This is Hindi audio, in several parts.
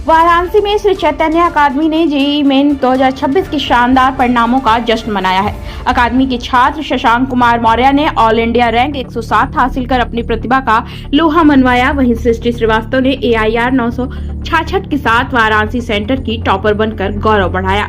वाराणसी में श्री चैतन्य अकादमी ने जेईई मेन 2026 के शानदार परिणामों का जश्न मनाया है। अकादमी के छात्र शशांक कुमार मौर्य ने ऑल इंडिया रैंक 107 हासिल कर अपनी प्रतिभा का लोहा मनवाया। वहीं सृष्टि श्रीवास्तव ने AIR 966 के साथ वाराणसी सेंटर की टॉपर बनकर गौरव बढ़ाया।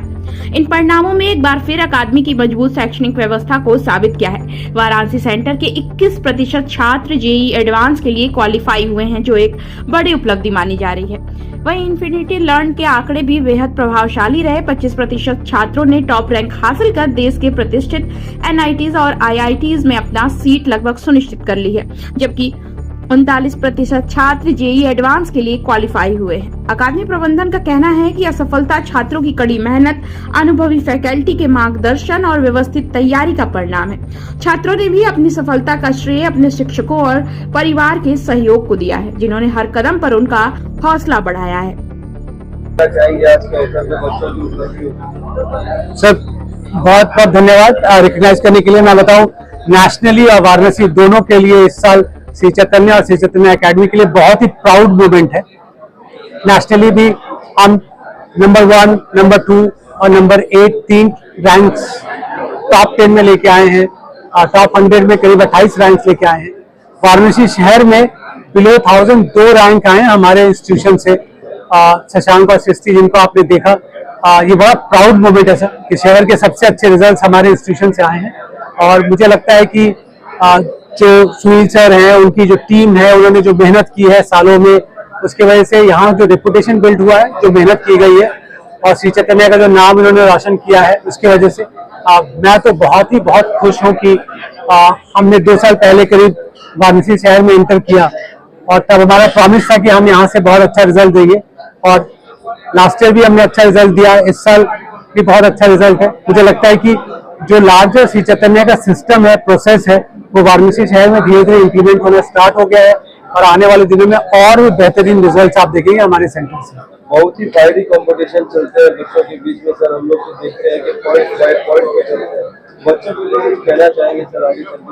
इन परिणामों में एक बार फिर अकादमी की मजबूत शैक्षणिक व्यवस्था को साबित किया है। वाराणसी सेंटर के 21% छात्र जेईई एडवांस के लिए क्वालिफाई हुए हैं, जो एक बड़ी उपलब्धि मानी जा रही है। वहीं इन्फिनिटी लर्न के आंकड़े भी बेहद प्रभावशाली रहे। 25% छात्रों ने टॉप रैंक हासिल कर देश के प्रतिष्ठित NITs और IITs में अपना सीट लगभग सुनिश्चित कर ली है, जबकि 39% छात्र जेईई एडवांस के लिए क्वालिफाई हुए हैं। अकादमी प्रबंधन का कहना है कि यह सफलता छात्रों की कड़ी मेहनत, अनुभवी फैकल्टी के मार्गदर्शन और व्यवस्थित तैयारी का परिणाम है। छात्रों ने भी अपनी सफलता का श्रेय अपने शिक्षकों और परिवार के सहयोग को दिया है, जिन्होंने हर कदम पर उनका हौसला बढ़ाया है। सर बहुत बहुत धन्यवाद रिकॉग्नाइज करने के लिए। मैं बताऊं, नेशनली और वाराणसी दोनों के लिए इस साल श्री चैतन्य और श्री चैतन्य अकेडमी के लिए बहुत ही प्राउड मोमेंट है। नेशनली भी हम नंबर 1, नंबर 2 और नंबर 8 3 रैंक्स टॉप 10 में लेके आए हैं और टॉप 100 में करीब 28 रैंक्स लेके आए हैं। वाराणसी शहर में बिलो 1000 2 रैंक आए हैं हमारे इंस्टीट्यूशन से। शशांक और सृष्टि जिनको आपने देखा, ये बड़ा प्राउड मोमेंट है सर कि शहर के सबसे अच्छे रिजल्ट्स हमारे इंस्टीट्यूशन से आए हैं। और मुझे लगता है कि जो सुनील सर हैं, उनकी जो टीम है, उन्होंने जो मेहनत की है सालों में, उसकी वजह से यहाँ जो रेपुटेशन बिल्ड हुआ है, जो मेहनत की गई है और श्री चैतन्य का जो नाम उन्होंने रोशन किया है, उसकी वजह से मैं तो बहुत खुश हूँ कि हमने 2 साल पहले करीब वाराणसी शहर में इंटर किया और तब हमारा प्रॉमिस था कि हम यहाँ से बहुत अच्छा रिजल्ट देंगे और लास्ट ईयर भी हमने अच्छा रिजल्ट दिया। इस साल भी बहुत अच्छा रिजल्ट है। मुझे लगता है कि जो लार्जर श्री चैतन्य का सिस्टम है, प्रोसेस है, वो वाराणसी शहर में धीरे धीरे इम्प्लीमेंट होना स्टार्ट हो गया है और आने वाले दिनों में और भी बेहतरीन रिजल्ट्स आप देखेंगे हमारे सेंटर से। बहुत ही फायरी कंपटीशन चलते हैं बच्चों के बीच में सर। हम लोग तो देखते हैं कि पॉइंट पे चलते हैं। बच्चों को लेकर कहना चाहेंगे सर आगे चलते?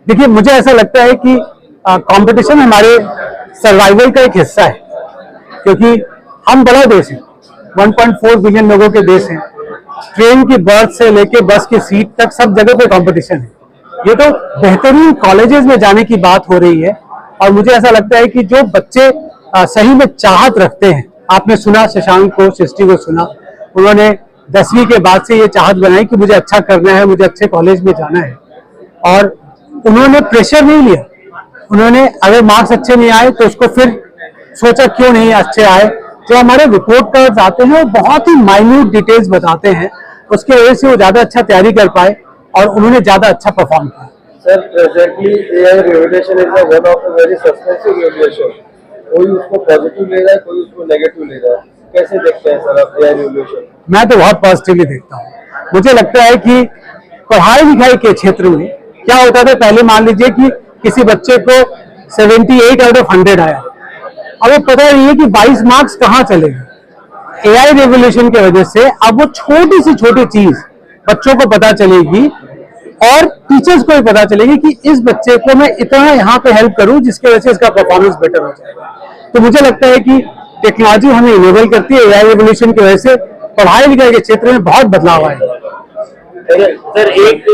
देखिए, मुझे ऐसा लगता है कि कंपटीशन हमारे सर्वाइवल का एक हिस्सा है, क्योंकि हम बड़ा देश है, 1.4 बिलियन लोगों के देश हैं। ट्रेन की बर्थ से लेके बस की सीट तक सब जगह पे कंपटीशन है। ये तो बेहतरीन कॉलेजेस में जाने की बात हो रही है और मुझे ऐसा लगता है कि जो बच्चे सही में चाहत रखते हैं, आपने सुना शशांक को, सृष्टि को सुना, उन्होंने 10वीं के बाद से ये चाहत बनाई कि मुझे अच्छा करना है, मुझे अच्छे कॉलेज में जाना है और उन्होंने प्रेशर नहीं लिया। उन्होंने अगर मार्क्स अच्छे नहीं आए तो उसको फिर सोचा क्यों नहीं अच्छे आए। जो हमारे रिपोर्ट कार्ड्स आते हैं वो बहुत ही माइन्यूट डिटेल्स बताते हैं, उसकी वजह से वो ज्यादा अच्छा तैयारी कर पाए और उन्होंने ज्यादा अच्छा परफॉर्म किया। Sir presently AI revolution is one of the very suspensive revolution. कोई उसको पॉजिटिव ले रहा है, कोई उसको नेगेटिव ले रहा है। कैसे देखते हैं सर आप AI रेवोल्यूशन? मैं तो बहुत पॉजिटिवली देखता हूँ। मुझे लगता है कि पढ़ाई लिखाई के क्षेत्र में क्या होता था, पहले मान लीजिए कि किसी बच्चे को 78 आउट ऑफ 100 आया, अब वो पता नहीं है कि 22 मार्क्स कहाँ चले गए। AI रेवोल्यूशन की वजह से अब वो छोटी से छोटी चीज बच्चों को पता चलेगी और टीचर्स को भी पता चलेगी कि इस बच्चे को मैं इतना यहाँ पे हेल्प करूं जिसकी वजह से इसका परफॉर्मेंस बेटर हो जाएगा। तो मुझे लगता है कि टेक्नोलॉजी हमें इनेबल करती है। AI रेवोल्यूशन की वजह से पढ़ाई लिखाई के क्षेत्र में बहुत बदलाव आएगा। सर एक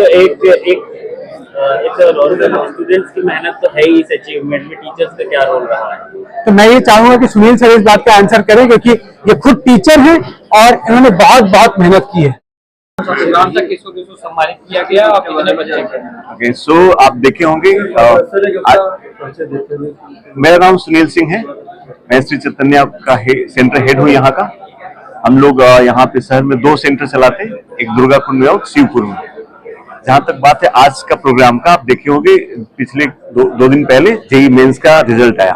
स्टूडेंट्स की मेहनत तो है ही इस अचीवमेंट में, टीचर्स का क्या रोल रहा है? तो मैं ये चाहूंगा कि सुनील सर इस बात का आंसर करें, क्योंकि ये खुद टीचर हैं और इन्होंने बहुत मेहनत की है। सम्मानित किया गया और कितने बच्चे? सो आप देखे होंगे, मेरा नाम सुनील सिंह है। मैं श्री चैतन्य का सेंटर हेड हूँ यहाँ का। हम लोग यहाँ पे शहर में 2 सेंटर चलाते हैं, एक दुर्गापुर में और शिवपुर में। जहां तक बात है आज का प्रोग्राम का, आप देखे होंगे पिछले 2 दिन पहले जेईई मेंस का रिजल्ट आया,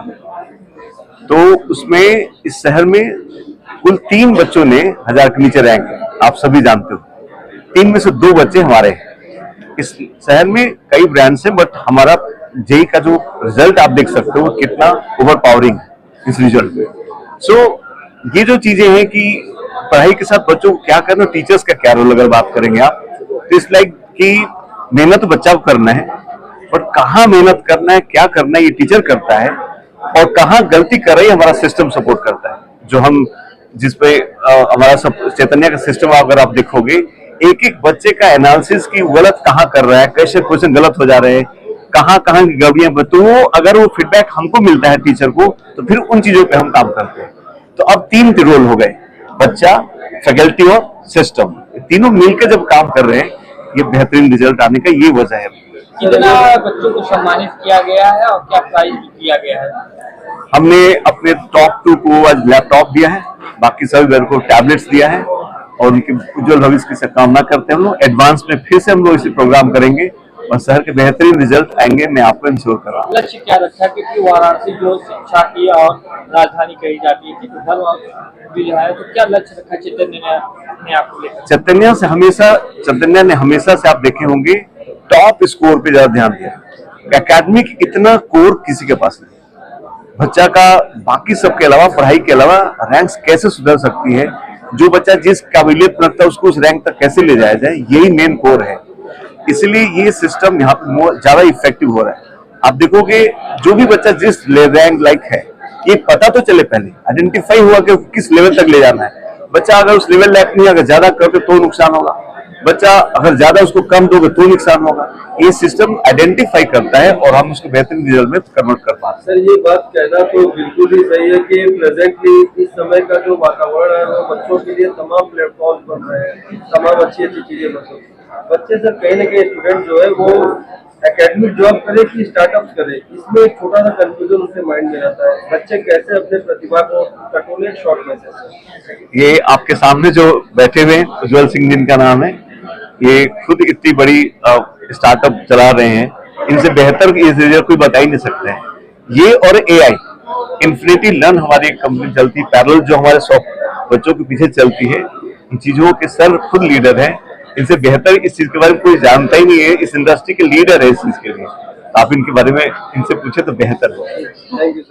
तो उसमें इस शहर में कुल 3 बच्चों ने 1000 के नीचे रैंक है। आप सभी जानते हो 3 में से 2 बच्चे हमारे हैं। इस शहर में कई ब्रांड्स हैं, बट हमारा जेईई का जो रिजल्ट आप देख सकते हो कितना ओवर पावरिंग इस रिजल्ट में। सो ये जो चीजें हैं कि पढ़ाई के साथ बच्चों को क्या करना, टीचर्स का क्या रोल अगर बात करेंगे आप, तो इस लाइक कि मेहनत तो बच्चा को करना है, बट कहाँ मेहनत करना है, क्या करना है, ये टीचर करता है। और कहाँ गलती कर रही है हमारा सिस्टम सपोर्ट करता है। जो हम जिसपे हमारा सब चैतन्य का सिस्टम अगर आप देखोगे, एक एक बच्चे का एनालिसिस की गलत कहाँ कर रहा है, कैसे क्वेश्चन गलत हो जा रहे हैं, कहाँ कहाँ की गड़बड़ियां, तो अगर वो फीडबैक हमको मिलता है टीचर को, तो फिर उन चीजों पे हम काम करते हैं। तो अब 3 रोल हो गए, बच्चा, फैकल्टी और सिस्टम, तीनों मिलकर जब काम कर रहे हैं, ये बेहतरीन रिजल्ट आने का ये वजह है। कितना बच्चों को सम्मानित किया गया है और क्या प्राइज भी दिया गया है? हमने अपने टॉप 2 को आज लैपटॉप दिया है, बाकी सभी वर्ग को टैबलेट्स दिया है और उनके उज्जवल भविष्य की कामना करते हैं। हम लोग एडवांस में फिर से हम लोग इसी प्रोग्राम करेंगे और शहर के बेहतरीन रिजल्ट आएंगे, मैं आपको इंश्योर कर रहा हूँ। लक्ष्य क्या रखा है, क्योंकि वाराणसी जो शिक्षा की और राजधानी कही जाती है, धर्म भी है, तो क्या लक्ष्य रखा चैतन्य ने अपने आप को लेकर? चैतन्य ने हमेशा से आप देखे होंगे टॉप स्कोर पे ज्यादा ध्यान दिया। एकेडमिक इतना कोर किसी के पास नहीं। बच्चा का बाकी सबके अलावा, पढ़ाई के अलावा रैंक्स कैसे सुधर सकती है, जो बच्चा जिस काबिलियत रखता है उसको उस रैंक तक कैसे ले जाया जाए, यही मेन कोर है। इसलिए ये सिस्टम यहाँ पे ज्यादा इफेक्टिव हो रहा है। आप देखोगे जो भी बच्चा जिस रैंक लाइक है, ये पता तो चले, पहले आइडेंटिफाई हुआ कि किस लेवल तक ले जाना है। बच्चा अगर उस लेवल लाइक नहीं, अगर ज्यादा करते तो नुकसान होगा, बच्चा अगर ज्यादा उसको कम दोगे तो नुकसान होगा। ये सिस्टम आइडेंटिफाई करता है और हम उसको बेहतरीन रिजल्ट में कन्वर्ट कर पाते हैं। सर, ये बात कहना तो बिल्कुल ही सही है कि प्रेजेंटली इस समय का जो वातावरण है वो बच्चों के लिए तमाम प्लेटफॉर्म बन रहे हैं, तमाम अच्छी अच्छी चीजें बन रही हैं। बच्चे सर कहीं न कहीं स्टूडेंट जो है वो एकेडमिक जॉब करे कि स्टार्टअप्स करे, इसमें एक छोटा सा कंफ्यूजन उनके माइंड में रहता है। बच्चे कैसे अपने प्रतिभा को टटोले, शॉर्ट मैसेज। ये आपके सामने जो बैठे हुए हैं उज्जवल सिंह जिनका नाम है, ये खुद इतनी बड़ी स्टार्टअप चला रहे हैं, इनसे बेहतर इस रिजल्ट कोई बता ही नहीं सकते हैं। ये और AI इन्फिनिटी लर्न हमारी एक कंपनी चलती है पैरेलल, जो हमारे बच्चों के पीछे चलती है। इन चीजों के सर खुद लीडर हैं, इनसे बेहतर इस चीज के बारे में कोई जानता ही नहीं है। इस इंडस्ट्री के लीडर है इस चीज के लिए, आप इनके बारे में इनसे पूछे तो बेहतर हो। Thank you.